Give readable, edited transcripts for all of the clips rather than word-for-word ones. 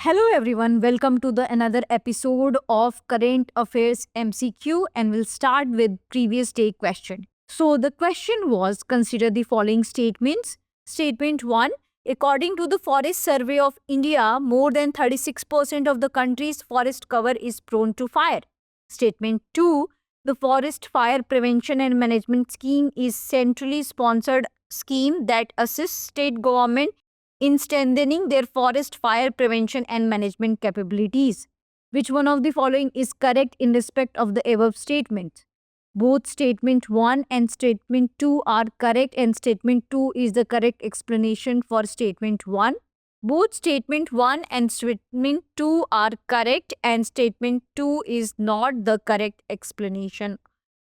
Hello everyone, welcome to the another episode of Current Affairs MCQ, and we'll start with previous day question. So the question was, consider the following statements. Statement 1, according to the Forest Survey of India, more than 36% of the country's forest cover is prone to fire. Statement 2, the Forest Fire Prevention and Management Scheme is centrally sponsored scheme that assists state government in strengthening their forest fire prevention and management capabilities. Which one of the following is correct in respect of the above statement? Both statement 1 and statement 2 are correct, and statement 2 is the correct explanation for statement 1. Both statement 1 and statement 2 are correct, and statement 2 is not the correct explanation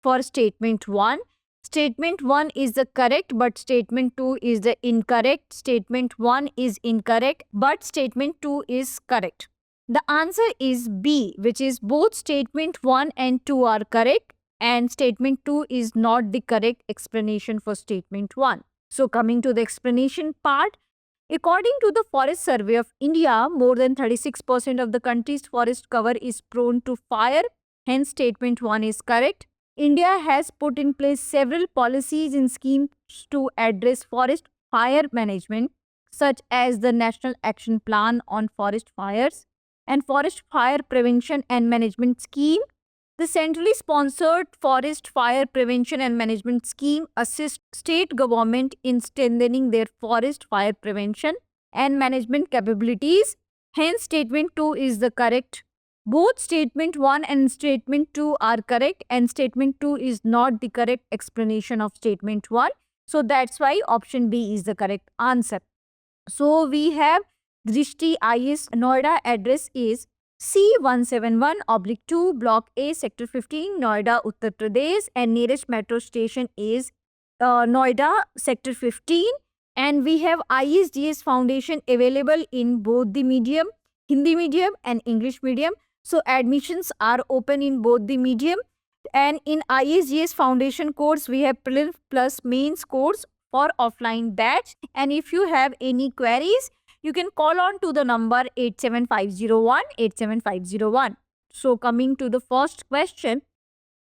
for statement 1. Statement 1 is the correct, but statement 2 is the incorrect. Statement 1 is incorrect, but statement 2 is correct. The answer is B, which is both statement 1 and 2 are correct, and statement 2 is not the correct explanation for statement 1. So, coming to the explanation part, according to the Forest Survey of India, more than 36% of the country's forest cover is prone to fire. Hence, statement 1 is correct. India has put in place several policies and schemes to address forest fire management, such as the National Action Plan on Forest Fires and Forest Fire Prevention and Management Scheme. The centrally sponsored Forest Fire Prevention and Management Scheme assists state government in strengthening their forest fire prevention and management capabilities. Hence, statement 2 is the correct. Both statement 1 and statement 2 are correct, and statement 2 is not the correct explanation of statement 1. So that's why option B is the correct answer. So we have Drishti IS Noida, address is C171/2 Block A Sector 15 Noida, Uttar Pradesh, and nearest metro station is Noida Sector 15. And we have ISDS Foundation available in both the medium, Hindi medium and English medium. So admissions are open in both the medium, and in ISGS Foundation course we have prelim plus mains course for offline batch. And if you have any queries, you can call on to the number 87501 87501. So coming to the first question,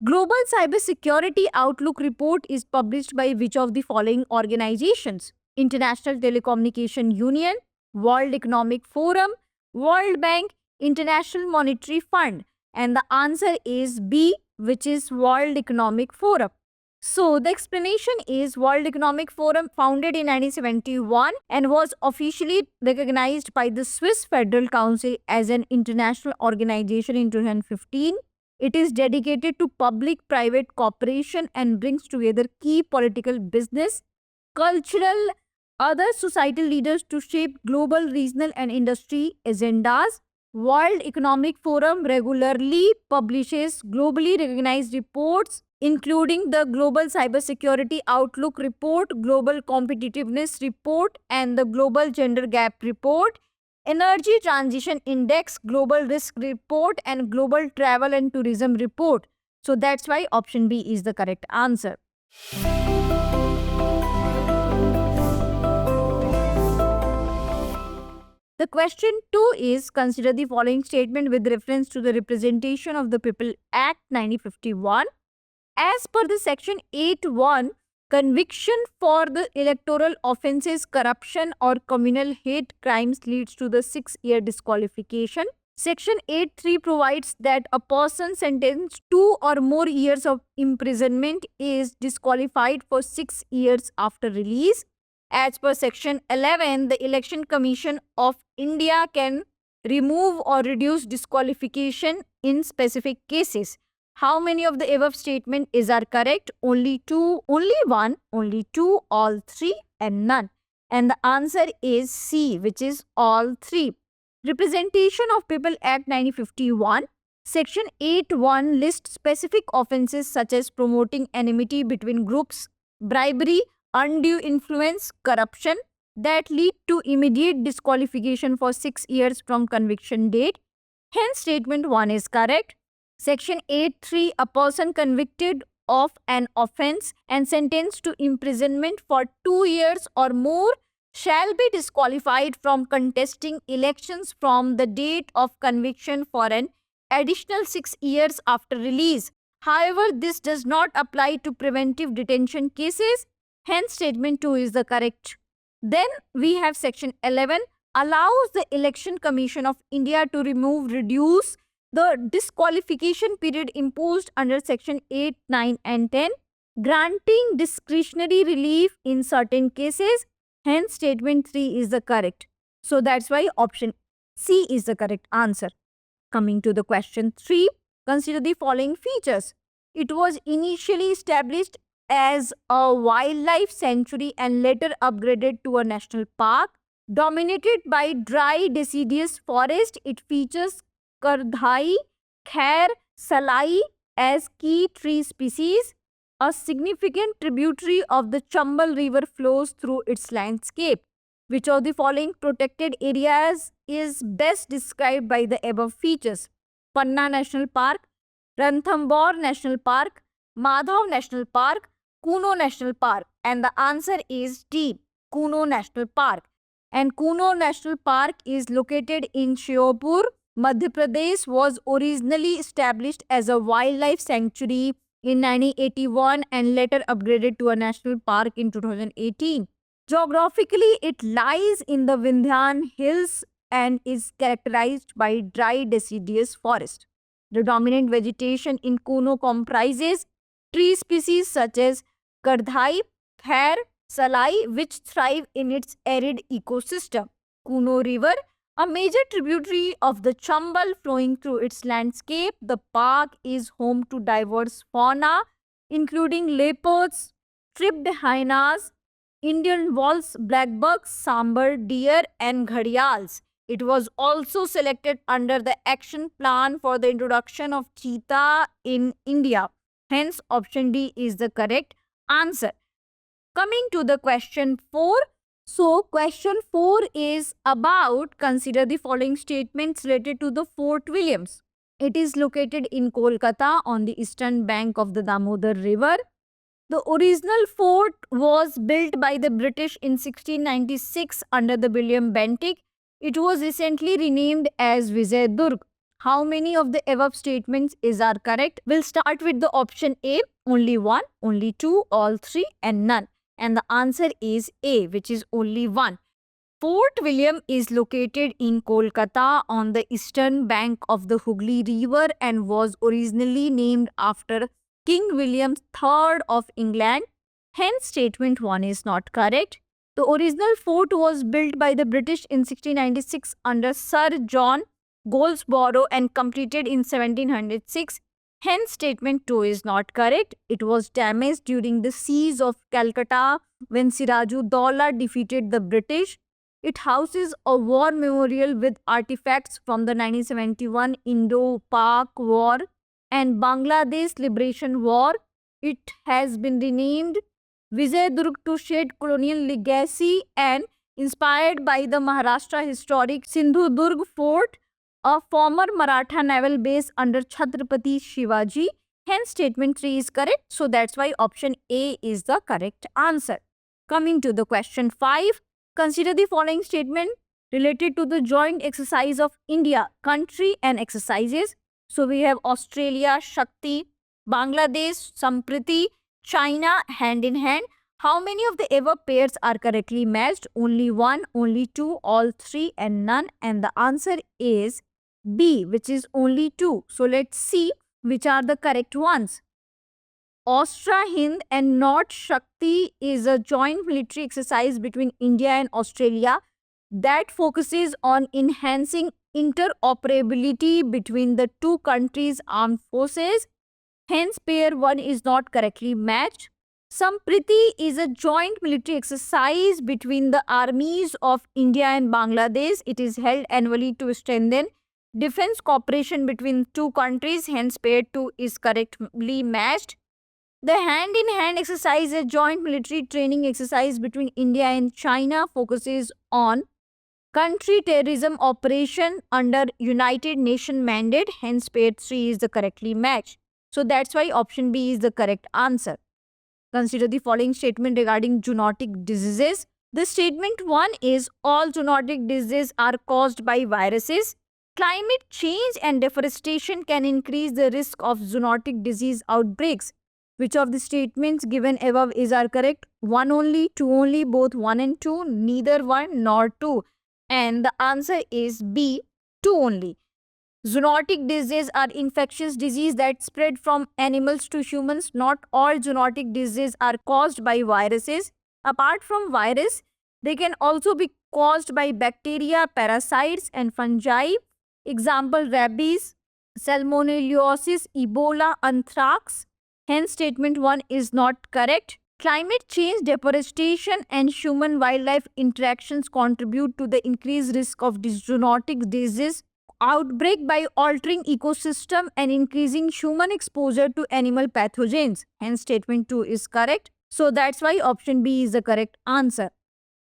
Global Cybersecurity Outlook report is published by which of the following organizations? International Telecommunication Union, World Economic Forum, World Bank, International Monetary Fund. And the answer is B, which is World Economic Forum. So the explanation is World Economic Forum, founded in 1971 and was officially recognized by the Swiss Federal Council as an international organization in 2015. It is dedicated to public-private cooperation and brings together key political, business, cultural, other societal leaders to shape global, regional and industry agendas. World Economic Forum regularly publishes globally recognized reports, including the Global Cybersecurity Outlook Report, Global Competitiveness Report, and the Global Gender Gap Report, Energy Transition Index, Global Risk Report, and Global Travel and Tourism Report. So that's why option B is the correct answer. The question 2 is, consider the following statement with reference to the Representation of the People Act 1951. As per the section 8(1), conviction for the electoral offences, corruption or communal hate crimes leads to the 6-year disqualification. Section 8(3) provides that a person sentenced 2 or more years of imprisonment is disqualified for 6 years after release. As per Section 11, the Election Commission of India can remove or reduce disqualification in specific cases. How many of the above statement are correct? Only 2, only 1, only 2, all 3 and none. And the answer is C, which is all 3. Representation of People Act 1951. Section 8(1) lists specific offences such as promoting enmity between groups, bribery, undue influence, corruption that lead to immediate disqualification for 6 years from conviction date. Hence, statement 1 is correct. Section 8(3), a person convicted of an offence and sentenced to imprisonment for 2 years or more shall be disqualified from contesting elections from the date of conviction for an additional 6 years after release. However, this does not apply to preventive detention cases. Hence, statement 2 is the correct. Then we have section 11 allows the Election Commission of India to reduce the disqualification period imposed under section 8, 9 and 10, granting discretionary relief in certain cases. Hence, statement 3 is the correct. So that's why option C is the correct answer. Coming to the question 3, consider the following features. It was initially established as a wildlife sanctuary and later upgraded to a national park. Dominated by dry deciduous forest, it features Kardhai, Khair, Salai as key tree species. A significant tributary of the Chambal River flows through its landscape. Which of the following protected areas is best described by the above features? Panna National Park, Ranthambore National Park, Madhav National Park, Kuno National Park. And the answer is D, Kuno National Park. And Kuno National Park is located in Shiopur, Madhya Pradesh. Was originally established as a wildlife sanctuary in 1981 and later upgraded to a national park in 2018. Geographically, it lies in the Vindhyan Hills and is characterized by dry deciduous forest. The dominant vegetation in Kuno comprises tree species such as Kardhai, Khair, Salai, which thrive in its arid ecosystem. Kuno River, a major tributary of the Chambal flowing through its landscape. The park is home to diverse fauna, including leopards, striped hyenas, Indian wolves, blackbucks, sambar deer, and ghadials. It was also selected under the action plan for the introduction of cheetah in India. Hence, option D is the correct answer. Coming to the question 4. So, question 4 is about consider the following statements related to the Fort Williams. It is located in Kolkata on the eastern bank of the Damodar River. The original fort was built by the British in 1696 under the William Bentinck. It was recently renamed as Vizag. How many of the above statements are correct? We'll start with the option A, only 1, only 2, all 3 and none. And the answer is A, which is only 1. Fort William is located in Kolkata on the eastern bank of the Hooghly River and was originally named after King William III of England. Hence, statement 1 is not correct. The original fort was built by the British in 1696 under Sir John Goldsborough and completed in 1706. Hence, statement 2 is not correct. It was damaged during the siege of Calcutta when Sirajud-Dowlah defeated the British. It houses a war memorial with artifacts from the 1971 Indo-Pak War and Bangladesh Liberation War. It has been renamed Vizag to shed colonial legacy and inspired by the Maharashtra historic Sindhudurg Fort, a former Maratha naval base under Chhatrapati Shivaji. Hence, statement 3 is correct. So, that's why option A is the correct answer. Coming to the question 5, consider the following statement related to the joint exercise of India, country and exercises. So, we have Australia, Shakti, Bangladesh, Sampriti, China, hand in hand. How many of the above pairs are correctly matched? Only 1, only 2, all 3 and none. And the answer is B, which is only 2. So, let's see which are the correct ones. Austra Hind and Not Shakti is a joint military exercise between India and Australia that focuses on enhancing interoperability between the two countries' armed forces. Hence, pair 1 is not correctly matched. Sampriti is a joint military exercise between the armies of India and Bangladesh. It is held annually to strengthen defense cooperation between two countries. Hence, pair 2 is correctly matched. The hand-in-hand exercise, a joint military training exercise between India and China, focuses on country terrorism operation under United Nations mandate. Hence, pair 3 is the correctly matched. So, that's why option B is the correct answer. Consider the following statement regarding zoonotic diseases. The statement 1 is all zoonotic diseases are caused by viruses. Climate change and deforestation can increase the risk of zoonotic disease outbreaks. Which of the statements given above is are correct? 1 only, 2 only, both 1 and 2, neither 1 nor 2. And the answer is B, 2 only. Zoonotic diseases are infectious disease that spread from animals to humans. Not all zoonotic diseases are caused by viruses. Apart from virus, they can also be caused by bacteria, parasites, and fungi. Example: rabies, salmonellosis, Ebola, anthrax. Hence, statement 1 is not correct. Climate change, deforestation, and human wildlife interactions contribute to the increased risk of zoonotic disease outbreak by altering ecosystem and increasing human exposure to animal pathogens. Hence, statement 2 is correct. So that's why option B is the correct answer.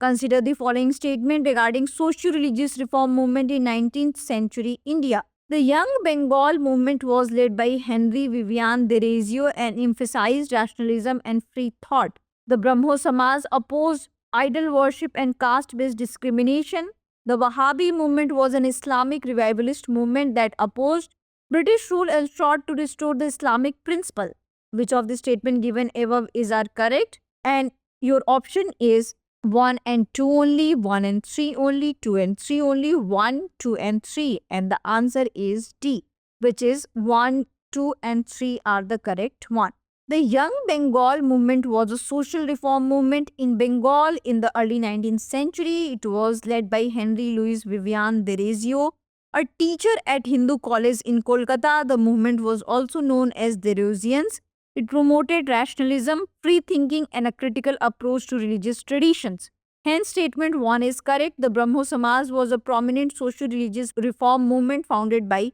Consider the following statement regarding socio-religious reform movement in 19th century India. The Young Bengal movement was led by Henry Vivian Derazio and emphasized rationalism and free thought. The Brahmo Samaj opposed idol worship and caste-based discrimination. The Wahhabi movement was an Islamic revivalist movement that opposed British rule and sought to restore the Islamic principle. Which of the statement given above is are correct? And your option is 1 and 2 only, 1 and 3 only, 2 and 3 only, 1, 2 and 3. And the answer is D, which is 1, 2 and 3 are the correct one. The Young Bengal movement was a social reform movement in Bengal in the early 19th century. It was led by Henry Louis Vivian Derazio, a teacher at Hindu College in Kolkata. The movement was also known as Derazians. It promoted rationalism, free thinking, and a critical approach to religious traditions. Hence, statement 1 is correct. The Brahmo Samaj was a prominent social-religious reform movement founded by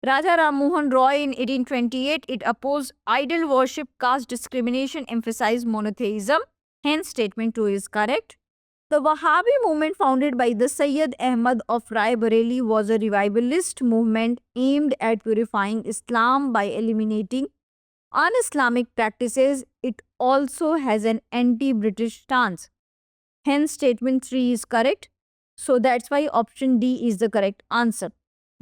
Raja Ram Mohan Roy in 1828. It opposed idol worship, caste discrimination, emphasized monotheism. Hence, statement 2 is correct. The Wahhabi movement founded by the Sayyid Ahmad of Rai Bareli was a revivalist movement aimed at purifying Islam by eliminating un-Islamic practices. It also has an anti-British stance. Hence, statement 3 is correct. So that's why option D is the correct answer.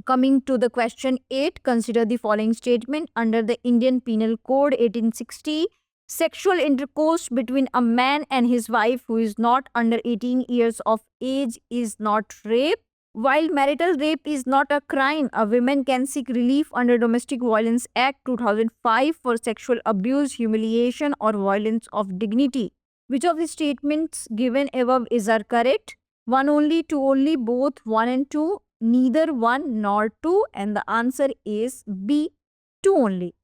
Coming to the question 8, consider the following statement. Under the Indian Penal Code 1860, sexual intercourse between a man and his wife who is not under 18 years of age is not rape. While marital rape is not a crime, a woman can seek relief under Domestic Violence Act 2005 for sexual abuse, humiliation, or violence of dignity. Which of the statements given above is are correct? 1 only, 2 only, both 1 and 2, neither 1 nor 2, and the answer is B, 2 only.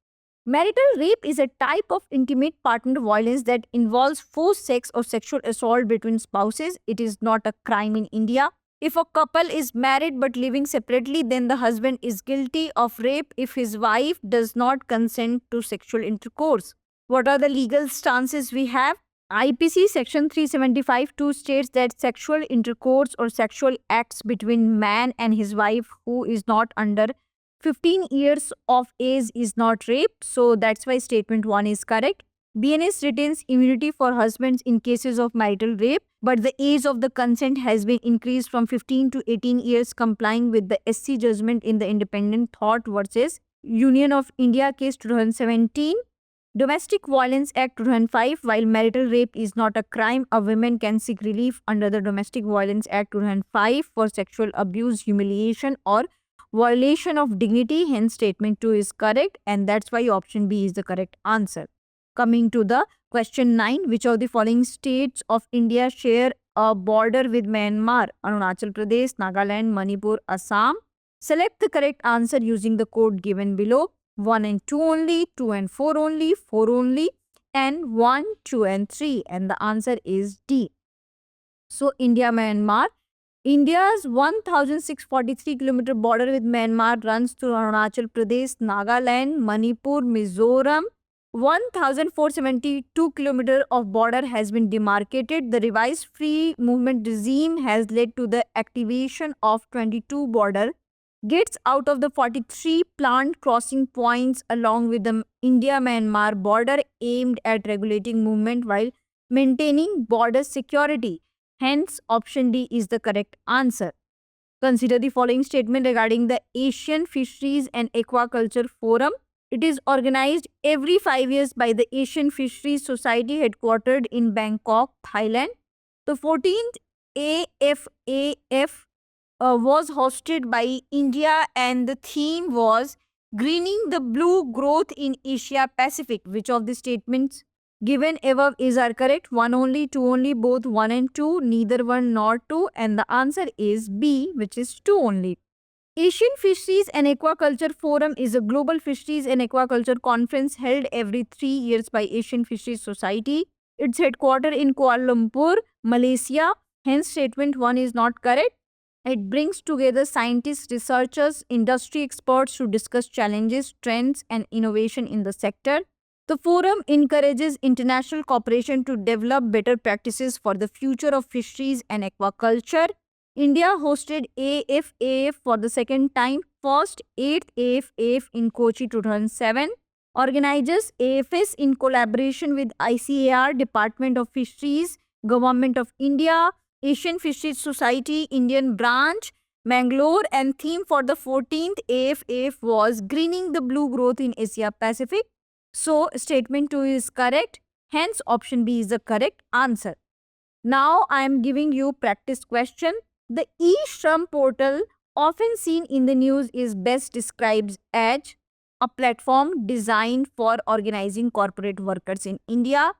Marital rape is a type of intimate partner violence that involves forced sex or sexual assault between spouses. It is not a crime in India. If a couple is married but living separately, then the husband is guilty of rape if his wife does not consent to sexual intercourse. What are the legal stances we have? IPC section 375(2) states that sexual intercourse or sexual acts between man and his wife who is not under 15 years of age is not rape. So that's why statement 1 is correct. BNS retains immunity for husbands in cases of marital rape, but the age of the consent has been increased from 15 to 18 years, complying with the SC judgment in the Independent Thought versus Union of India case 2017. Domestic Violence Act 2005, while marital rape is not a crime, a woman can seek relief under the Domestic Violence Act 2005 for sexual abuse, humiliation, or violation of dignity. Hence, statement 2 is correct, and that's why option B is the correct answer. Coming to the question 9, which of the following states of India share a border with Myanmar? Arunachal Pradesh, Nagaland, Manipur, Assam. Select the correct answer using the code given below. 1 and 2 only, 2 and 4 only, 4 only, and 1, 2 and 3. And the answer is D. So, India-Myanmar. India's 1,643 km border with Myanmar runs through Arunachal Pradesh, Nagaland, Manipur, Mizoram. 1,472 km of border has been demarcated. The revised free movement regime has led to the activation of 22 border gates out of the 43 planned crossing points along with the India-Myanmar border aimed at regulating movement while maintaining border security. Hence, option D is the correct answer. Consider the following statement regarding the Asian Fisheries and Aquaculture Forum. It is organized every 5 years by the Asian Fisheries Society headquartered in Bangkok, Thailand. The 14th AFAF was hosted by India and the theme was Greening the Blue Growth in Asia Pacific. Which of the statements given above is are correct? One only, two only, both one and two, neither one nor two, and the answer is B, which is two only. Asian Fisheries and Aquaculture Forum is a global fisheries and aquaculture conference held every 3 years by Asian Fisheries Society. It's headquartered in Kuala Lumpur, Malaysia. Hence, statement 1 is not correct. It brings together scientists, researchers, industry experts to discuss challenges, trends, and innovation in the sector. The forum encourages international cooperation to develop better practices for the future of fisheries and aquaculture. India hosted AFAF for the second time, first 8th AFAF in Kochi 2007. Organizes AFS in collaboration with ICAR, Department of Fisheries, Government of India, Asian Fisheries Society, Indian branch, Mangalore, and theme for the 14th AFAF was Greening the Blue Growth in Asia Pacific. So, statement 2 is correct. Hence, option B is the correct answer. Now, I am giving you practice question. The eShram portal, often seen in the news, is best described as a platform designed for organizing corporate workers in India,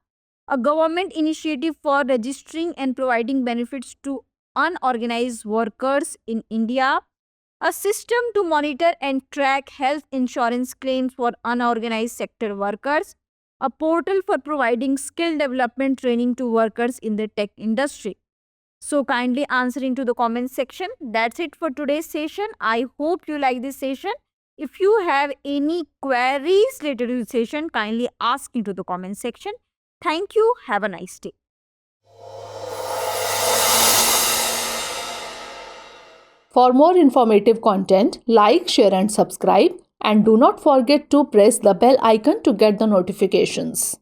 a government initiative for registering and providing benefits to unorganized workers in India, a system to monitor and track health insurance claims for unorganized sector workers, a portal for providing skill development training to workers in the tech industry. So kindly answer into the comment section. That's it for today's session. I hope you like this session. If you have any queries related to this session, kindly ask into the comment section. Thank you. Have a nice day. For more informative content, like, share and subscribe, and do not forget to press the bell icon to get the notifications.